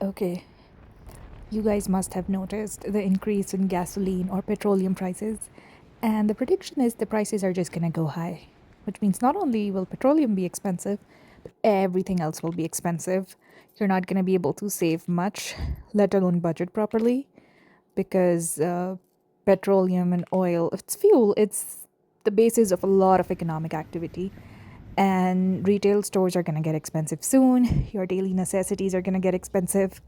Okay, you guys must have noticed the increase in gasoline or petroleum prices, and the prediction is the prices are just gonna go high, which means not only will petroleum be expensive, but everything else will be expensive. You're not gonna be able to save much, let alone budget properly, because petroleum and oil, it's fuel, it's the basis of a lot of economic activity. And retail stores are gonna get expensive soon. Your daily necessities are gonna get expensive,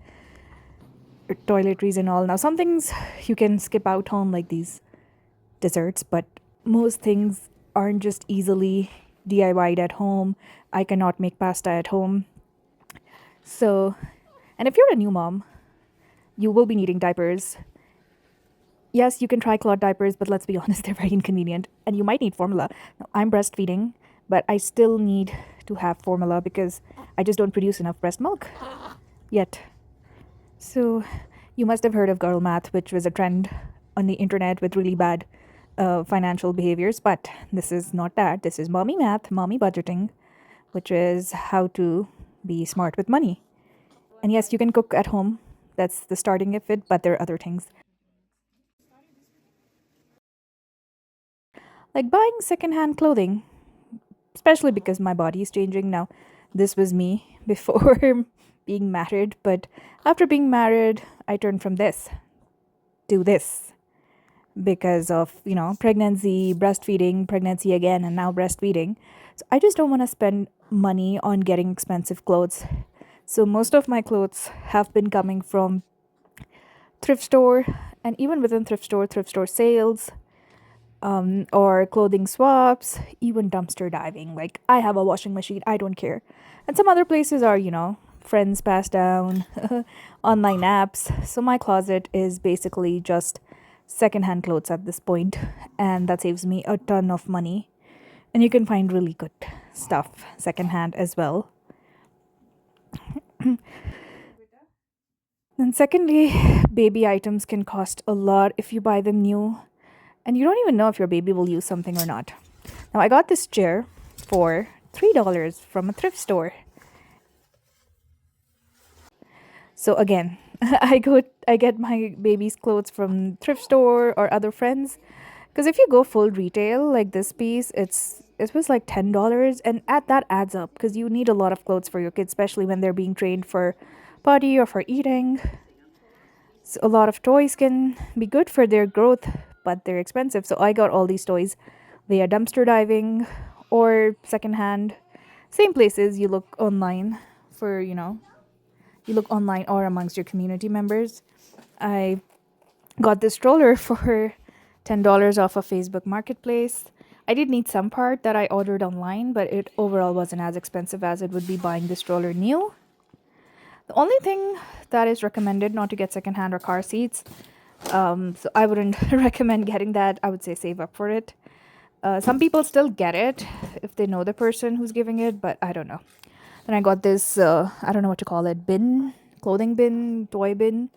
toiletries and all. Now, some things you can skip out on, like these desserts, but most things aren't just easily DIY'd at home. I cannot make pasta at home. So, and if you're a new mom, you will be needing diapers. Yes, you can try cloth diapers, but let's be honest, they're very inconvenient. And you might need formula. Now, I'm breastfeeding, but I still need to have formula because I just don't produce enough breast milk yet. So, you must have heard of girl math, which was a trend on the internet with really bad financial behaviors. But this is not that. This is mommy math, mommy budgeting, which is how to be smart with money. And yes, you can cook at home. That's the starting of it, but there are other things like buying secondhand clothing, especially because my body is changing now. This was me before being married, but after being married, I turned from this to this because of, pregnancy, breastfeeding, pregnancy again, and now breastfeeding. So I just don't want to spend money on getting expensive clothes. So most of my clothes have been coming from thrift store, and even within thrift store sales, or clothing swaps, even dumpster diving. Like, I have a washing machine, I don't care. And some other places are, friends passed down, online apps. So my closet is basically just secondhand clothes at this point, and that saves me a ton of money. And you can find really good stuff secondhand as well. And secondly, baby items can cost a lot if you buy them new, and you don't even know if your baby will use something or not. Now, I got this chair for $3 from a thrift store. So again, I get my baby's clothes from thrift store or other friends. Because if you go full retail, like this piece, it was like $10, and at that adds up because you need a lot of clothes for your kids, especially when they're being trained for potty or for eating. So a lot of toys can be good for their growth, but they're expensive. So I got all these toys via dumpster diving or secondhand. Same places you look online for, you look online or amongst your community members. I got this stroller for $10 off of Facebook Marketplace. I did need some part that I ordered online, but it overall wasn't as expensive as it would be buying the stroller new. The only thing that is recommended not to get secondhand or car seats. So I wouldn't recommend getting that. I would say save up for it. Some people still get it if they know the person who's giving it, but I don't know. Then I got this, I don't know what to call it, bin, clothing bin, toy bin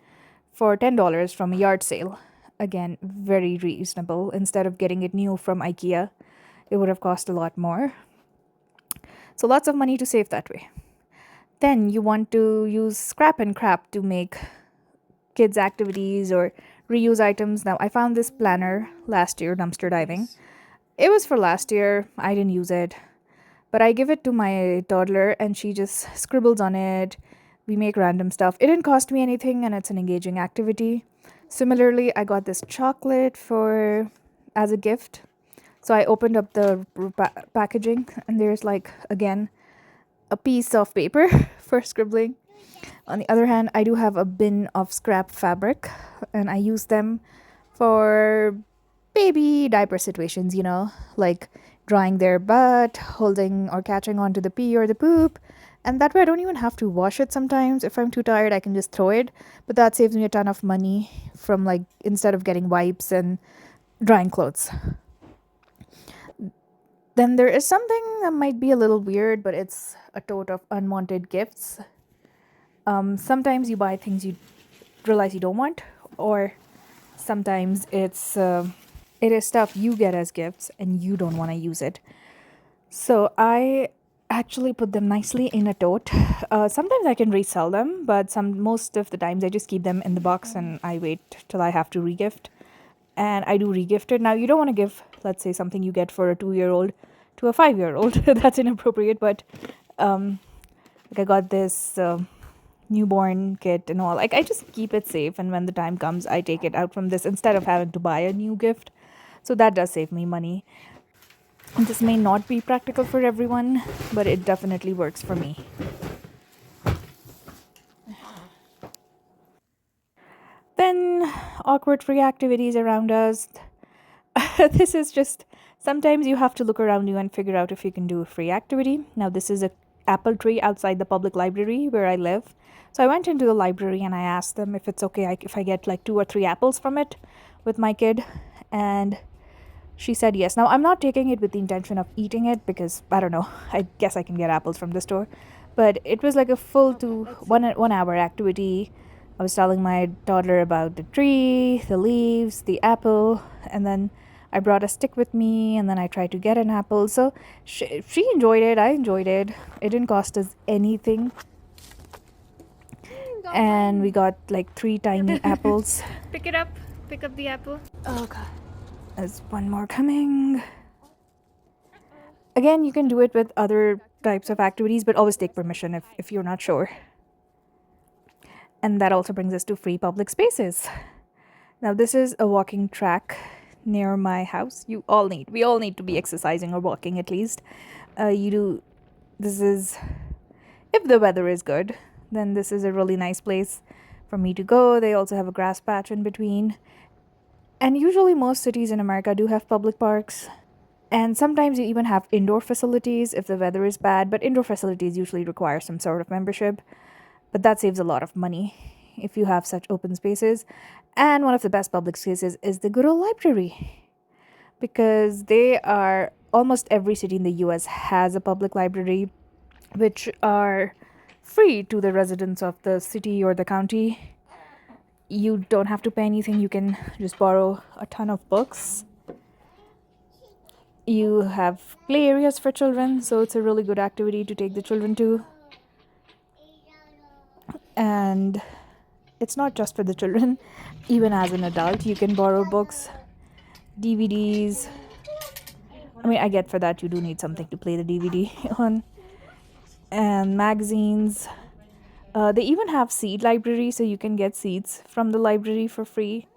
for $10 from a yard sale. Again, very reasonable. Instead of getting it new from IKEA, it would have cost a lot more. So lots of money to save that way. Then you want to use scrap and crap to make kids' activities or reuse items. Now, I found this planner last year dumpster diving. It was for last year. I didn't use it, but I give it to my toddler and she just scribbles on it. We make random stuff. It didn't cost me anything and it's an engaging activity. Similarly, I got this chocolate for as a gift. So I opened up the packaging and there's like again a piece of paper for scribbling. On the other hand, I do have a bin of scrap fabric and I use them for baby diaper situations, like drying their butt, holding or catching onto the pee or the poop. And that way I don't even have to wash it sometimes. If I'm too tired, I can just throw it. But that saves me a ton of money from like instead of getting wipes and drying clothes. Then there is something that might be a little weird, but it's a tote of unwanted gifts. Sometimes you buy things you realize you don't want, or sometimes it is stuff you get as gifts and you don't want to use it. So I actually put them nicely in a tote. Sometimes I can resell them, but most of the times I just keep them in the box and I wait till I have to regift. And I do regift it. Now you don't want to give, let's say, something you get for a 2 year old to a 5 year old. That's inappropriate. But like I got this newborn kit and all. Like I just keep it safe, and when the time comes, I take it out from this instead of having to buy a new gift. So that does save me money. This may not be practical for everyone, but it definitely works for me. Then, awkward free activities around us. This is just sometimes you have to look around you and figure out if you can do a free activity. Now, this is a apple tree outside the public library where I live. So I went into the library and I asked them if it's okay if I get like 2 or 3 apples from it with my kid, and she said yes. Now, I'm not taking it with the intention of eating it because I don't know. I guess I can get apples from the store. But it was like a full 1 hour activity. I was telling my daughter about the tree, the leaves, the apple, and then I brought a stick with me and then I tried to get an apple. So she enjoyed it. I enjoyed it. It didn't cost us anything. And we got like 3 tiny apples. Pick it up. Pick up the apple. Oh, God. There's one more coming. Again, you can do it with other types of activities, but always take permission if you're not sure. And that also brings us to free public spaces. Now, this is a walking track near my house. We all need to be exercising or walking at least. This is, if the weather is good, then this is a really nice place for me to go. They also have a grass patch in between. And usually, most cities in America do have public parks. And sometimes you even have indoor facilities if the weather is bad, but indoor facilities usually require some sort of membership. But that saves a lot of money if you have such open spaces. And one of the best public spaces is the good old library, because they are almost every city in the US has a public library, which are free to the residents of the city or the county. You don't have to pay anything, you can just borrow a ton of books. You have play areas for children, so it's a really good activity to take the children to. And it's not just for the children, even as an adult, you can borrow books, DVDs. I mean, I get for that you do need something to play the DVD on, and magazines. They even have seed library, so you can get seeds from the library for free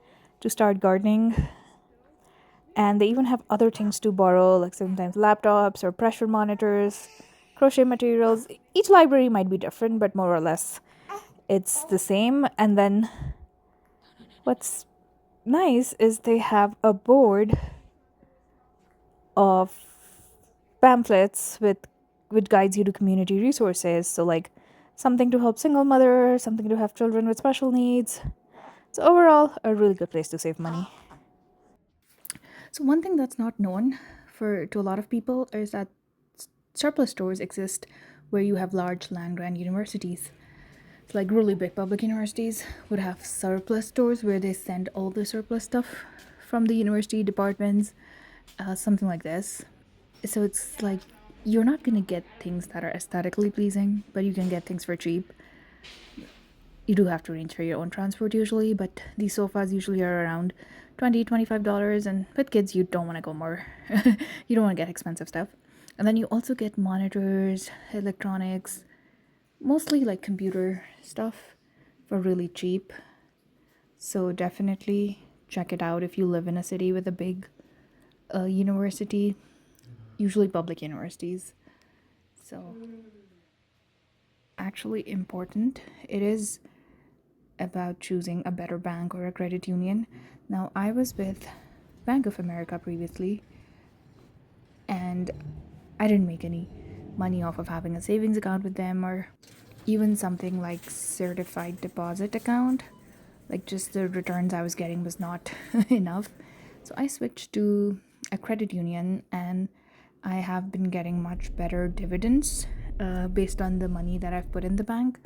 to start gardening. And they even have other things to borrow, like sometimes laptops or pressure monitors, crochet materials. Each library might be different, but more or less it's the same. And then what's nice is they have a board of pamphlets with guides you to community resources. So like something to help single mothers, something to have children with special needs. So overall, a really good place to save money. So one thing that's not known to a lot of people is that surplus stores exist where you have large land grant universities. So like really big public universities would have surplus stores where they send all the surplus stuff from the university departments, something like this. So it's like you're not gonna get things that are aesthetically pleasing, but you can get things for cheap. You do have to arrange for your own transport usually, but these sofas usually are around $25, and with kids you don't want to go more. You don't want to get expensive stuff. And then you also get monitors, electronics, mostly like computer stuff for really cheap. So definitely check it out if you live in a city with a big university, usually public universities. So actually important. It is about choosing a better bank or a credit union. Now, I was with Bank of America previously, and I didn't make any money off of having a savings account with them or even something like certified deposit account. Like just the returns I was getting was not enough. So I switched to a credit union, and I have been getting much better dividends based on the money that I've put in the bank.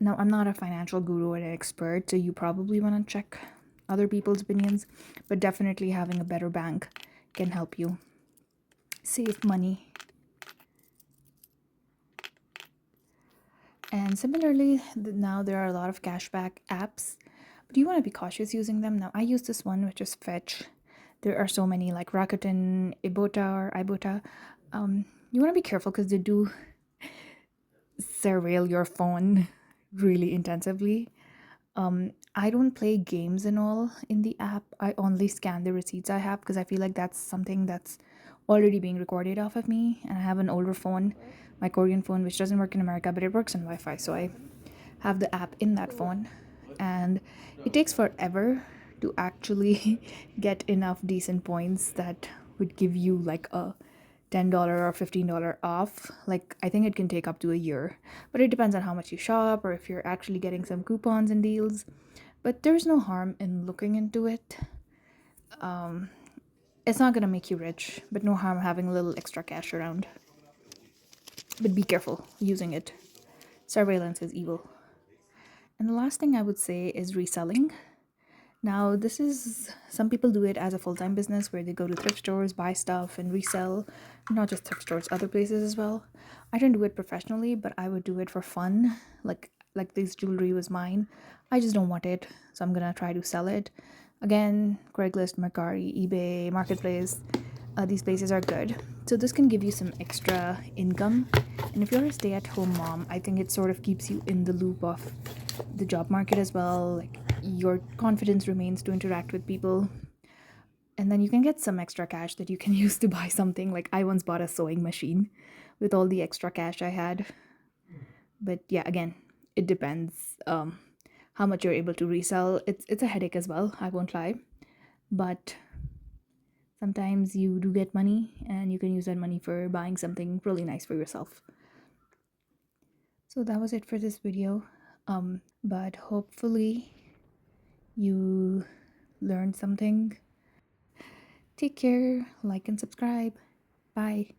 Now, I'm not a financial guru or an expert, so you probably want to check other people's opinions, but definitely having a better bank can help you save money. And similarly, now there are a lot of cashback apps, but you want to be cautious using them. Now, I use this one, which is Fetch. There are so many like Rakuten, Ibota, or Ibota. You want to be careful because they do surveil your phone really intensively. I don't play games and all in the app. I only scan the receipts I have because I feel like that's something that's already being recorded off of me. And I have an older phone, my Korean phone, which doesn't work in America, but it works on Wi Fi. So I have the app in that phone. And it takes forever to actually get enough decent points that would give you like a $10 or $15 off. Like, I think it can take up to a year, but it depends on how much you shop or if you're actually getting some coupons and deals. But there's no harm in looking into it. It's not gonna make you rich, but no harm having a little extra cash around. But be careful using it. Surveillance is evil. And the last thing I would say is reselling. Now, this is some people do it as a full time business where they go to thrift stores, buy stuff, and resell. Not just thrift stores, other places as well. I don't do it professionally, but I would do it for fun. Like this jewelry was mine. I just don't want it, so I'm gonna try to sell it. Again, Craigslist, Mercari, eBay, Marketplace. These places are good. So this can give you some extra income. And if you're a stay-at-home mom, I think it sort of keeps you in the loop of the job market as well. Like your confidence remains to interact with people. And then you can get some extra cash that you can use to buy something. Like I once bought a sewing machine with all the extra cash I had. But yeah, again, it depends how much you're able to resell. It's a headache as well, I won't lie. But sometimes you do get money and you can use that money for buying something really nice for yourself. So that was it for this video. But hopefully you learned something. Take care, like and subscribe. Bye.